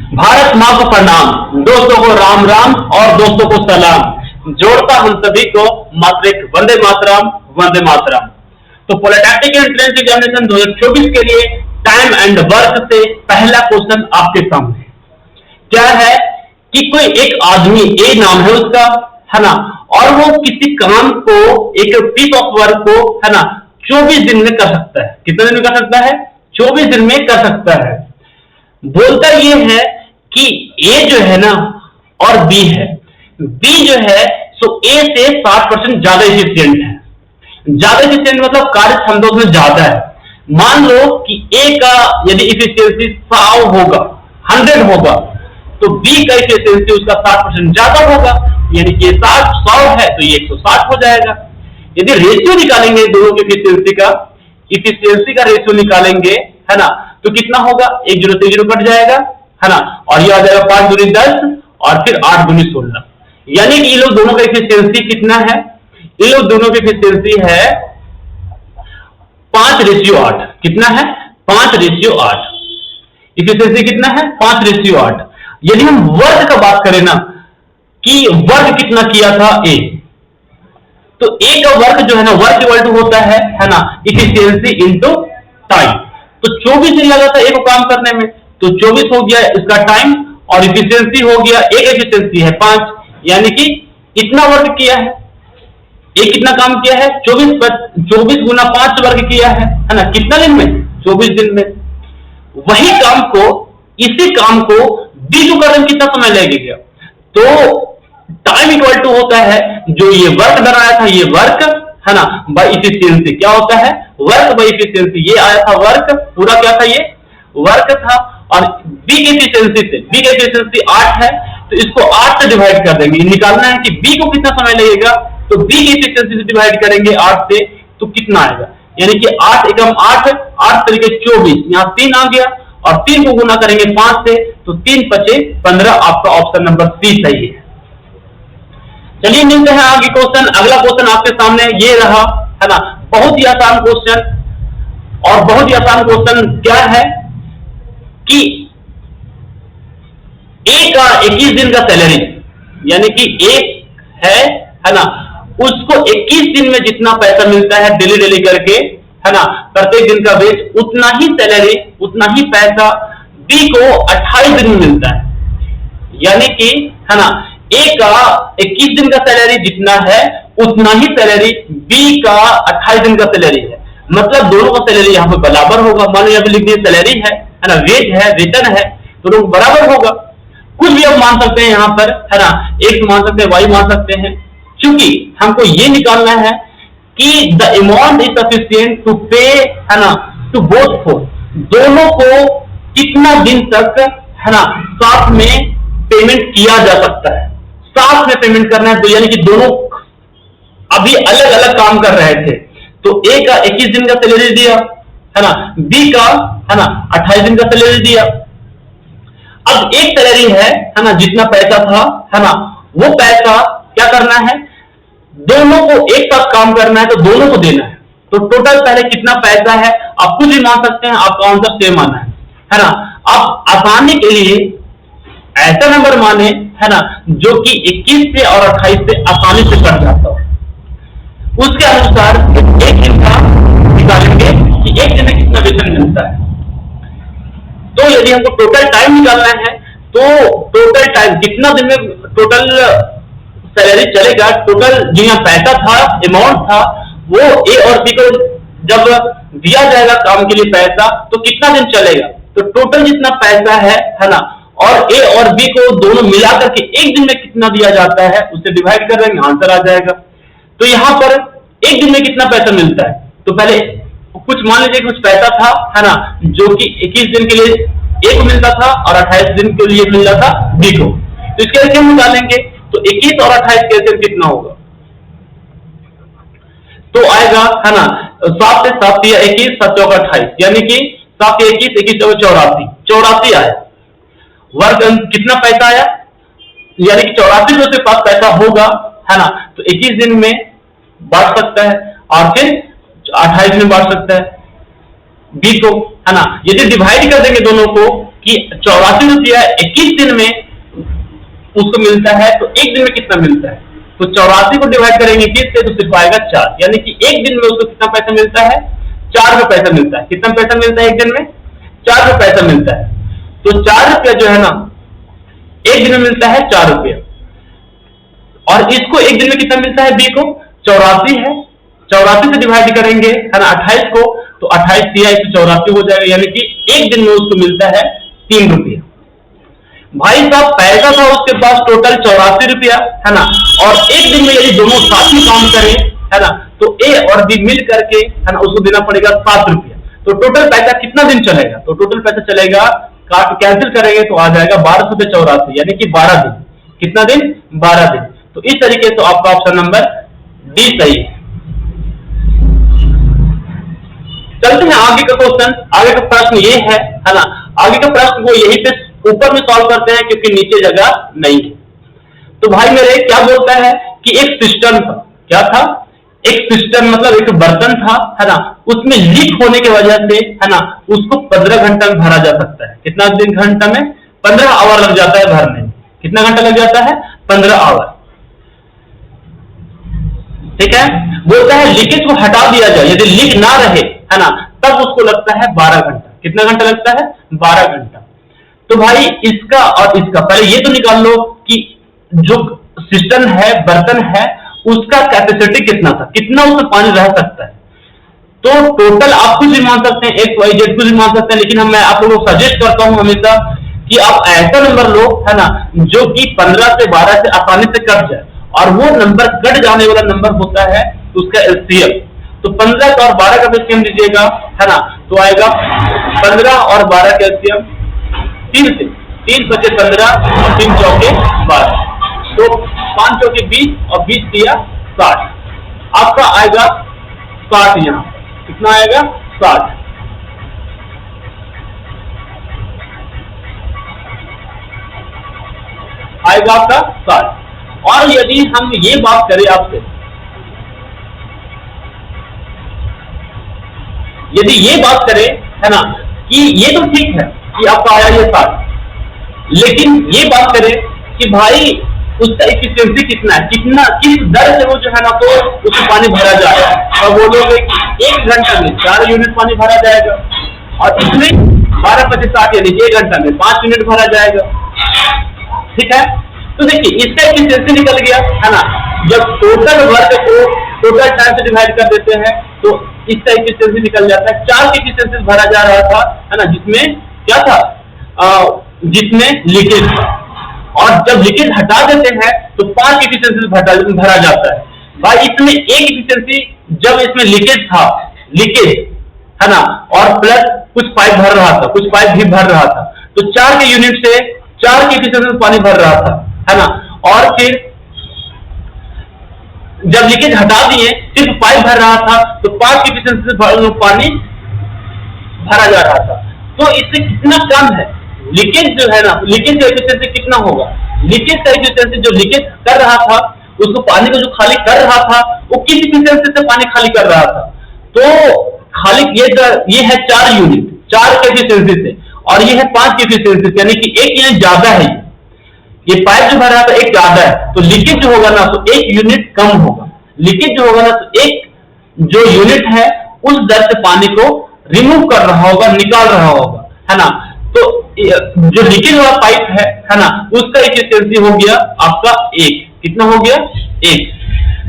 भारत माँ को प्रणाम, दोस्तों को राम राम और दोस्तों को सलाम। जोड़ता हम सभी को मात्र एक वंदे मातरम, वंदे मातरम। तो पॉलिटेक्निक एंट्रेंस एग्जामिनेशन 2024 के लिए टाइम एंड वर्क से पहला क्वेश्चन आपके सामने क्या है कि कोई एक आदमी, ए नाम है उसका, है ना, और वो किसी काम को, एक पीस ऑफ वर्क को, है ना, 24 दिन में कर सकता है। कितने दिन में कर सकता है? 24 दिन में कर सकता है। बोलता ये है कि ए जो है ना और बी है, बी जो है सो ए से 60% ज्यादा इफिशियंट है। ज्यादा इफिशियंट मतलब कार्य क्षमता में ज्यादा है। मान लो कि ए का यदि इफिशियंसी 100 होगा, 100 होगा, तो बी का इफिशियंसी उसका 60% ज्यादा होगा, यानी कि 100 है तो ये 160 हो जाएगा। यदि रेशियो निकालेंगे दोनों के इफिशियंसी का रेशियो निकालेंगे, है ना, तो कितना होगा? 1 0 से 0 कट जाएगा, है ना, और ये आ जाएगा 5 दूनी 10 और फिर 8 दूनी 16, यानी कि ये लोग दोनों का इफिशियंसी कितना है? ये लोग दोनों की इफिशियंसी है 5:8। कितना है? 5:8। इफिशियंसी कितना है? 5:8। यदि हम वर्क का बात करें ना कि वर्क कितना किया था ए, तो ए का वर्क जो है ना, वर्क इक्वल टू होता है ना, इफिशियंसी इंटू टाइम। तो 24 दिन लगा था ए को काम करने में, तो 24 हो गया इसका टाइम और इफिशियंसी हो गया, एक इफिशियंसी है 5, यानी कि इतना वर्क किया है। एक कितना काम किया है? 24 गुना 5 वर्क किया है ना, कितना दिन में? 24 दिन में। वही काम को, इसी काम को बी को करने में कितना समय लगेगा? तो टाइम इक्वल टू होता है जो ये वर्क बनाया था, ये वर्क, है ना, बाय इफिशियंसी। क्या होता है? Work by efficiency. ये आया था वर्क, पूरा क्या था? ये वर्क था। और बी की इफिशियंसी से, बी की इफिशियंसी 8 है, तो इसको 8 से डिवाइड कर देंगे। निकालना है कि बी को कितना समय लगेगा, तो बी की इफिशियंसी से डिवाइड करेंगे 8 से, तो कितना आएगा? यानी कि 8 एकम 8, 8 तरीके 24, यहाँ 3 आ गया, और 3 को गुना करेंगे 5 से, तो 3 5 15। आपका ऑप्शन नंबर सी सही है। चलिए मिलते हैं आगे क्वेश्चन। अगला क्वेश्चन आपके सामने ये रहा, है ना, बहुत ही आसान क्वेश्चन। और बहुत ही आसान क्वेश्चन क्या है कि ए का 21 दिन का सैलरी, यानी कि एक है ना, उसको 21 दिन में जितना पैसा मिलता है डेली डेली करके, है ना, प्रत्येक दिन का वेज, उतना ही सैलरी, उतना ही पैसा बी को 28 दिन में मिलता है। यानी कि, है ना, ए का 21 दिन का सैलरी जितना है उतना ही सैलरी बी का 28 दिन का सैलरी है। मतलब दोनों का सैलरी यहाँ पे बराबर होगा। मान लो यहाँ पे लिख दिए सैलरी है ना, वेज है, वेतन है, दोनों बराबर होगा। कुछ भी आप मान सकते हैं यहाँ पर, है ना, एक्स मान सकते हैं, वाई मान सकते हैं, क्योंकि हमको ये निकालना है कि the amount is sufficient to pay, है ना, टू बोथ फोर, दोनों को कितना दिन तक, है ना, साथ में पेमेंट किया जा सकता है। साथ में पेमेंट करना है, तो यानी कि दोनों अभी अलग अलग काम कर रहे थे, तो ए का 21 दिन का सैलरी दिया, है ना, बी का, है ना, 28 दिन का सैलरी दिया। अब एक सैलरी है ना, जितना पैसा था, है ना, वो पैसा क्या करना है? दोनों को एक साथ काम करना है, तो दोनों को देना है। तो टोटल पहले कितना पैसा है आप कुछ भी मान सकते हैं, आपका आंसर सेम आना है ना। आप आसानी के लिए ऐसा नंबर माने, है ना, जो कि 21 से और 28 से आसानी से कट जाता हो, उसके अनुसार एक दिन का निकालेंगे कि एक दिन में कितना वेतन मिलता है। तो यदि हमको टोटल टाइम निकालना है, तो टोटल टाइम कितना दिन में टोटल सैलरी चलेगा, टोटल जो यहाँ पैसा था, अमाउंट था, वो ए और बी को जब दिया जाएगा काम के लिए पैसा, तो कितना दिन चलेगा। तो टोटल जितना पैसा है ना, और ए और बी को दोनों मिलाकर के एक दिन में कितना दिया जाता है, उससे डिवाइड कर देंगे, आंसर आ जाएगा। तो यहां पर एक दिन में कितना पैसा मिलता है, तो पहले कुछ मान लीजिए कुछ पैसा था, है ना, जो कि 21 दिन के लिए ए को मिलता था और 28 दिन के लिए मिल रहा था बी को। तो इसके एलसीएम निकालेंगे, तो 21 और 28 के एलसीएम कितना होगा, तो आएगा, है ना, 7 से 7 या 21, 7 चौका 28, यानी कि 7 से 21, 21 चौका 84, 84 आया। वर्क कितना पैसा आया, यानी कि 84 जो से पास पैसा होगा, है ना, तो 21 दिन में बांट सकता है और फिर 28 में बांट सकता है बी को, है ना। यदि डिवाइड कर देंगे दोनों को कि 84 रुपया 21 दिन में उसको मिलता है, तो एक दिन में कितना मिलता है? तो 84 को डिवाइड करेंगे 21 से तो सिर्फ आएगा 4, यानी कि एक दिन में उसको कितना पैसा मिलता है? 4 रुपये पैसा मिलता है। कितना पैसा मिलता है एक दिन में? 4 रुपये पैसा मिलता है। तो 4 रुपया जो है ना एक दिन में मिलता है 4 रुपया, और इसको एक दिन में कितना मिलता है? बी को 84 है, 84 से डिवाइड करेंगे है ना 28 को, तो 28 दिया 184 हो जाएगा, यानी कि एक दिन में उसको मिलता है 3 रुपया। भाई साहब पैसा था उसके पास टोटल 84 रुपया है ना, और एक दिन में यदि दोनों साथ ही काम करें है ना, तो ए और बी मिल करके है ना उसको देना पड़ेगा 7 रुपया। तो टोटल पैसा कितना दिन चलेगा? तो टोटल पैसा चलेगा, कैंसिल करेंगे तो आ जाएगा 1284, यानी कि 12 दिन। कितना दिन? 12 दिन। तो इस तरीके से आपका ऑप्शन नंबर डी सही है। चलते हैं आगे का क्वेश्चन। आगे का प्रश्न ये है ना, आगे का प्रश्न वो यही पे ऊपर में सॉल्व करते हैं क्योंकि नीचे जगह नहीं है। तो भाई मेरे क्या बोलता है कि एक सिस्टम था। क्या था? एक सिस्टम मतलब एक बर्तन था है ना, उसमें लीक होने की वजह से है ना उसको 15 घंटा में भरा जा सकता है। कितना दिन घंटा में? 15 आवर लग जाता है भरने में। कितना घंटा लग जाता है? 15 आवर। ठीक है, बोलता है लीकेज को हटा दिया जाए, यदि लीक ना रहे है ना तब उसको लगता है 12 घंटा। कितना घंटा लगता है? 12 घंटा। तो भाई इसका और इसका पहले ये तो निकाल लो कि जो सिस्टम है, बर्तन है, उसका कैपेसिटी कितना था, कितना उसमें पानी रह सकता है। तो टोटल आप कुछ भी मान सकते हैं, एक्स वाई जेड कुछ भी मान सकते हैं, लेकिन मैं आप लोगों को सजेस्ट करता हूं हमेशा कि आप ऐसा नंबर लो है ना जो कि 15 से 12 से आसानी से कट जाए, और वो नंबर कट जाने वाला नंबर होता है उसका एलसीएम। तो 15 का और 12 का एलसीएम लीजिएगा है ना, तो आएगा 15 और 12 का एलसीएम 3 से 3 बचे 15 और 3 चौके 12, तो 5 चौके 20 और 20 दिया 60। आपका आएगा 60। यहाँ कितना आएगा? 60। आएगा आपका 60। और यदि हम ये बात करें आपसे, यदि ये बात करें है ना कि ये तो ठीक है कि आपका आया ये 60, लेकिन ये बात करें कि भाई उसका एफिशिएंसी कितना है, कितना किस दर से वो जो है ना तो उसमें पानी भरा जाएगा। और बोलोगे कि 1 घंटे में 4 यूनिट पानी भरा जाएगा, और इसमें 12/60 यानी 1 घंटा में 5 यूनिट भरा जाएगा। ठीक है, तो देखिए इसका एफिशिएंसी निकल गया है ना। जब टोटल वर्क को टोटल टाइम से डिवाइड कर देते हैं तो इसका एफिशिएंसी निकल जाता है। 4 की एफिशिएंसी भरा जा रहा था है ना, जिसमें क्या था? जिसमें लीकेज था, और जब लीकेज हटा देते हैं तो 5 की एफिशिएंसी भरा जाता है। भाई इसमें एक एफिशिएंसी जब इसमें लीकेज था, लीकेज है ना, और प्लस कुछ पाइप भर रहा था, कुछ पाइप भी भर रहा था, तो 4 के यूनिट से 4 की एफिशिएंसी से पानी भर रहा था है ना। और फिर जब लीकेज हटा दिए सिर्फ पाइप भर रहा था, तो 5 की एफिशिएंसी से पानी भरा जा रहा था। तो इससे कितना कम है लीकेज जो है ना, लीकेज का एफिशिएंसी कितना होगा? लीकेज का एफिशिएंसी जो लीकेज कर रहा था उसको पानी को जो खाली कर रहा था वो किस एफिशिएंसी से पानी खाली कर रहा था? तो खाली ये है 4 यूनिट, 4 के एफिशिएंसी से, और ये है 5 की एफिशिएंसी से, यानी कि एक यहाँ ज्यादा है। ये पाइप जो भर रहा था एक ज्यादा है, तो लीकेज जो होगा ना तो 1 यूनिट कम होगा। लीकेज जो होगा ना तो एक जो यूनिट है उस दर से पानी को रिमूव कर रहा होगा, निकाल रहा होगा है ना। तो जो लीकेज वाला पाइप है ना उसका एफिशिएंसी हो गया आपका 1। कितना हो गया? 1।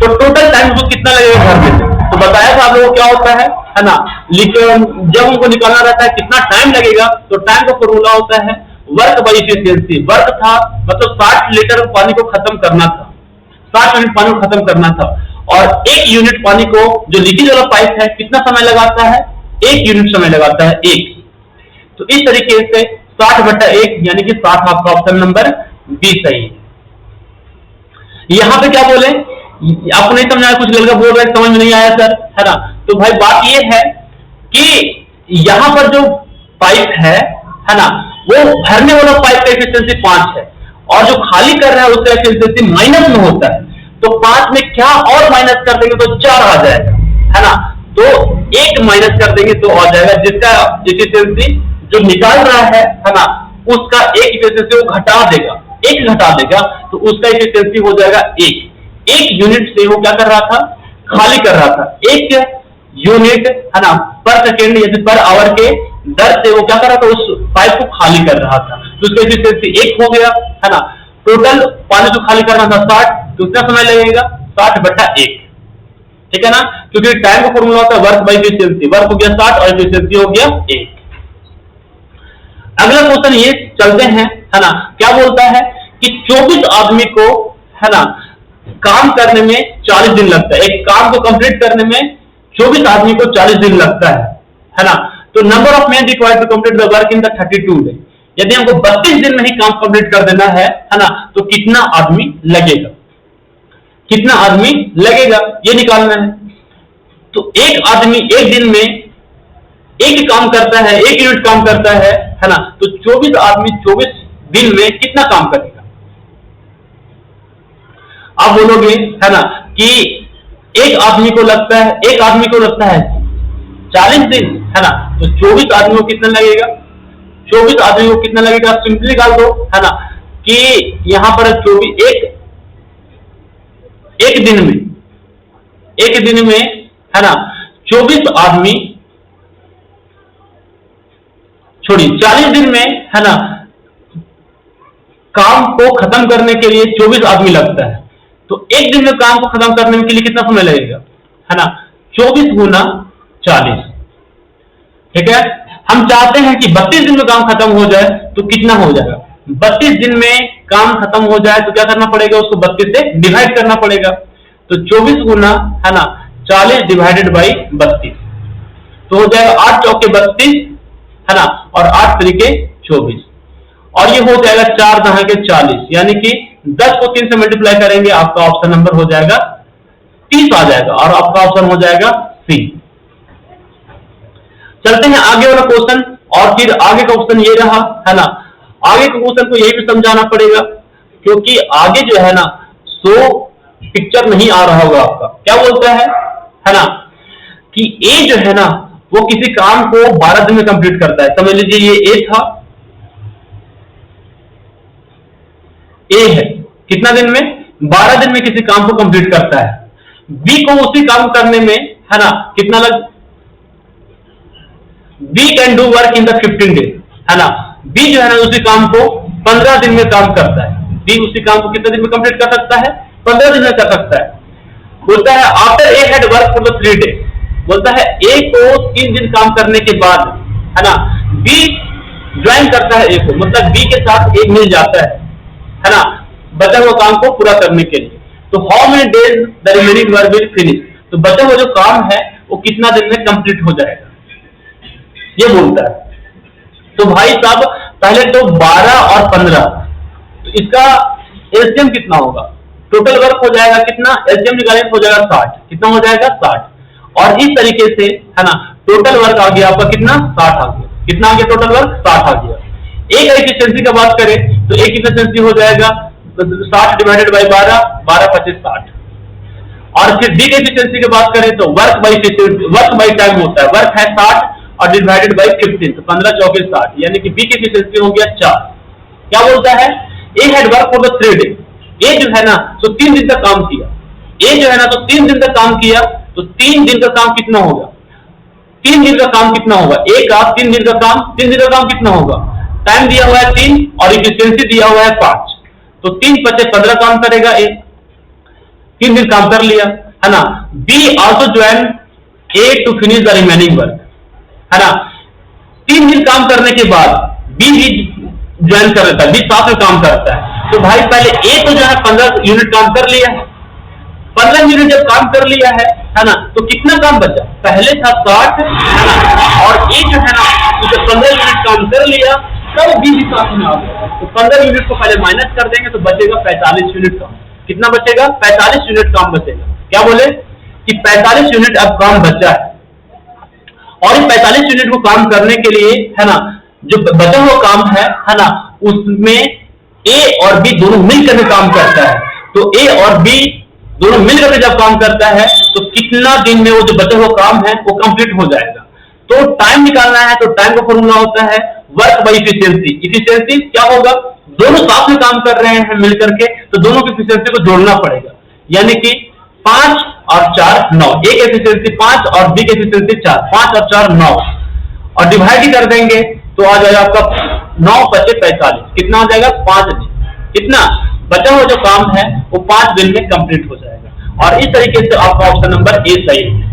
तो टोटल टाइम उसको कितना लगेगा भरने में? तो बताया था आप लोगों को क्या होता है ना, जब उनको निकालना रहता है कितना टाइम लगेगा, तो टाइम का फॉर्मूला होता है वर्क बाई एफिशिएंसी। वर्क था मतलब 60 लीटर पानी को खत्म करना था, 60 यूनिट पानी को खत्म करना था, और 1 यूनिट पानी को जो लीकेज वाला पाइप है कितना समय लगाता है? 1 यूनिट समय लगाता है, 1। तो इस तरीके से 60/1 यानी कि 60 आपका ऑप्शन नंबर बी सही है। यहां पे क्या बोले? आपको नहीं समझ आया? कुछ लड़का बोल रहा है समझ में नहीं आया सर है ना। तो भाई बात ये है कि यहां पर जो पाइप है ना वो भरने वाला पाइप का एफिशिएंसी 5 है, और जो खाली कर रहा है उसका एफिशिएंसी माइनस में होता है। तो 5 में क्या और माइनस कर देंगे तो 4 आ जाएगा है ना। तो 1 माइनस कर देंगे तो आ जाएगा, जिसका एफिशिएंसी जो निकाल रहा है ना उसका एक इफिशियंसी वो घटा देगा, एक घटा देगा, तो उसका इफिशियंसी हो जाएगा एक यूनिट से वो क्या कर रहा था, खाली कर रहा था, एक यूनिट है ना पर सेकेंड या पर आवर के दर से वो क्या कर रहा था, उस पाइप को खाली कर रहा था, तो उसका इफिशियंसी 1 हो गया, है ना। टोटल पानी को खाली करना था 60, तो कितना समय लगेगा, 60/1, ठीक है ना, क्योंकि टाइम का फॉर्मूला होता है वर्क बाई इफिशियंसी, वर्क हो गया 60 और इफिशियंसी हो गया 1। अगला क्वेश्चन ये चलते हैं, है ना, क्या बोलता है कि 24 आदमी को, है ना, काम करने में 40 दिन लगता है, एक काम को कंप्लीट करने में 24 आदमी को 40 दिन लगता है ना। तो number of man required to complete the work in the 32 day, यदि हमको 32 दिन में ही काम कंप्लीट कर देना है ना, तो कितना आदमी लगेगा, कितना आदमी लगेगा ये निकालना है। तो एक आदमी एक दिन में एक काम करता है, एक यूनिट काम करता है ना, तो 24 आदमी 24 दिन में कितना काम करेगा। आप बोलोगे, है ना, कि एक आदमी को लगता है 40 दिन, है ना, तो 24 आदमी को कितना लगेगा, 24 आदमी को कितना लगेगा, सिंपली निकाल दो, है ना, कि यहां पर 24 एक दिन में, है ना, 24 आदमी, छोड़िए 40 दिन में, है ना, काम को खत्म करने के लिए 24 आदमी लगता है, तो एक दिन में काम को खत्म करने के लिए कितना समय लगेगा, है ना, 24 गुना 40, ठीक है। हम चाहते हैं कि 32 दिन में काम खत्म हो जाए, तो कितना हो जाएगा, 32 दिन में काम खत्म हो जाए तो क्या करना पड़ेगा, उसको 32 से डिवाइड करना पड़ेगा, तो 24 गुना, है ना, 40 डिवाइडेड बाई 32, तो हो जाएगा 8 चौके 32, है ना, और 8 तरीके 24, और ये हो जाएगा 4 दहाके 40, यानी कि 10 को 3 से मल्टीप्लाई करेंगे, आपका ऑप्शन नंबर हो जाएगा 30 आ जाएगा, और आपका ऑप्शन हो जाएगा सी। चलते हैं आगे वाला क्वेश्चन, और फिर आगे का क्वेश्चन ये रहा, है ना, आगे के क्वेश्चन को यही भी समझाना पड़ेगा, क्योंकि आगे जो है ना सो पिक्चर नहीं आ रहा होगा आपका। क्या बोलता है ना, कि ए जो है ना वो किसी काम को 12 दिन में कंप्लीट करता है, समझ लीजिए ये ए था, ए है, कितना दिन में, 12 दिन में किसी काम को कंप्लीट करता है। बी को उसी काम करने में, है ना, कितना लग, B can do work in the 15 days, है ना, बी जो है ना उसी काम को 15 दिन में काम करता है, बी उसी काम को कितने दिन में कंप्लीट कर सकता है, 15 दिन में कर सकता है। बोलता है after a had work for the 3 days, बोलता है ए को 3 दिन काम करने के बाद, है ना, बी ज्वाइन करता है ए को, मतलब बी के साथ ए मिल जाता है ना, बचा हुआ काम को पूरा करने के लिए। तो how many days the remaining work will finish, तो बचा हुआ जो काम है वो कितना दिन में कंप्लीट हो जाएगा, ये बोलता है। तो भाई साहब पहले तो 12 और 15, तो इसका एलसीएम कितना होगा, टोटल वर्क हो जाएगा कितना, एलसीएम निकालेंगे हो जाएगा 60, कितना हो जाएगा 60, और इस तरीके से, है ना, टोटल वर्क आ गया आपका कितना, 60 आ गया, कितना आ गया टोटल वर्क, 60 आ गया। एक एफिशिएंसी का बात करें तो एक एफिशिएंसी हो जाएगा 60 डिवाइडेड बाई 12, 12 25 60, और फिर बी की एफिशिएंसी की बात करें तो वर्क बाई टाइम होता है, वर्क है 60 और डिवाइडेड बाई 15, तो 15 चौके 60, यानी कि बी की एफिशिएंसी हो गया 4। क्या बोलता है, A had work for the 3 days, A जो है ना तो 3 दिन तक काम किया, ए जो है ना तो 3 दिन तक काम किया, तो 3 दिन का काम कितना होगा, 3 दिन का काम कितना होगा, ए का 3 दिन का काम, 3 दिन का काम कितना होगा, टाइम दिया हुआ है 3 और एफिशिएंसी दिया हुआ है 5, तो 3 × 15 काम करेगा ए, 3 दिन काम कर लिया, है ना। B also join A to finish the remaining work, है ना, 3 दिन काम करने के बाद बी भी ज्वाइन कर लेता है, बी साथ में काम करता है। तो भाई पहले ए तो जो है 15 यूनिट काम कर लिया है, 15 यूनिट जब काम कर लिया है ना, तो कितना काम बचा, पहले था 60, है ना, और ए जो है ना उसे 15 यूनिट काम कर लिया, तब बी भी साथ में आ गया, तो 15 यूनिट को पहले माइनस कर देंगे तो बचेगा 45 यूनिट काम, कितना बचेगा, 45 यूनिट काम बचेगा। क्या बोले कि 45 यूनिट अब काम बचा है, और इस 45 यूनिट को काम करने के लिए, है ना, जो बचा हुआ काम है ना, उसमें ए और बी दोनों मिलकर काम करता है, तो ए और बी दोनों मिलकर जब काम करता है तो कितना दिन में वो जो बचा हुआ काम है वो कंप्लीट हो जाएगा। तो टाइम निकालना है, तो टाइम का फॉर्मूला होता है वर्क बाय इफिशियंसी। इफिशियंसी क्या होगा, दोनों साथ में काम कर रहे हैं मिलकर के, तो दोनों की इफिशियंसी को जोड़ना पड़ेगा। यानी कि 5 और 4 9, एक एफिशिएंसी 5 और बी की एफिशिएंसी 4, 5 और 4 9, और डिवाइड कर देंगे तो आ जाएगा आपका 9 बचे 45। कितना आ जाएगा, 5 दिन। कितना बचा हुआ जो काम है वो 5 दिन में कंप्लीट हो जाएगा। और इस तरीके से आपका ऑप्शन नंबर ए सही है।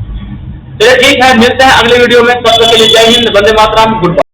चलिए ठीक है, मिलते हैं अगले वीडियो में। तब तक के लिए जय हिंद, वंदे मातरम, गुड बाय।